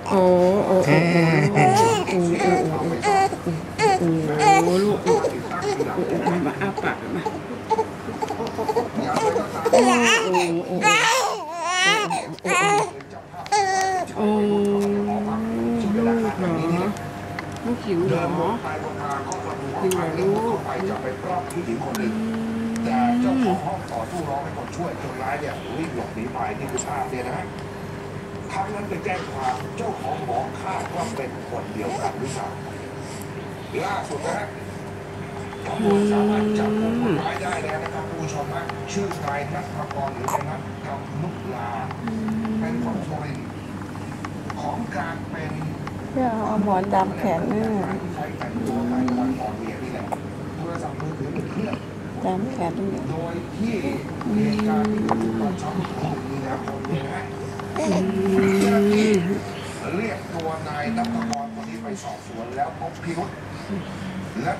โอ้โอ้โอ้โอ้ลูกมาอ้าปากมาโอ้โอ้โอ้ลูกเหรอลูกหิวเหรอหิวเหรอลูกแต่เจ้าของห้องต่อสู้ร้องให้คนช่วยคนร้ายเนี่ยรีบหลบหนีไปนี่คือภาพเนี่ยนะฮะครั้งนั้นไปแจ้งความเจ้าของหอคาดว่าเป็นคนเดียวกันหรือเปล่าล่าสุดนะฮะตำรวจสามารถจับคนร้ายได้แล้วนะครับผู้ชมฮะชื่อนายนัทกรหรือนัทกำนุลาเป็นคนสุรินทร์ของการเป็นเพื่อเอาหมอนดำแขนเนี่ยใช้แต่งตัวไปวันก่อนเมียนี่แหละโทรศัพท์มือถือ1 เครื่องดำแขนนี่โดยที่เหตุการณ์ที่เกิดขึ้นตอนเช้าของมีนาคมนี้นะฮะเจ้าหน้าที่เรียกตัวนายนัทกรคนนี้ไปสอบสวนแล้วพบพิรุธและ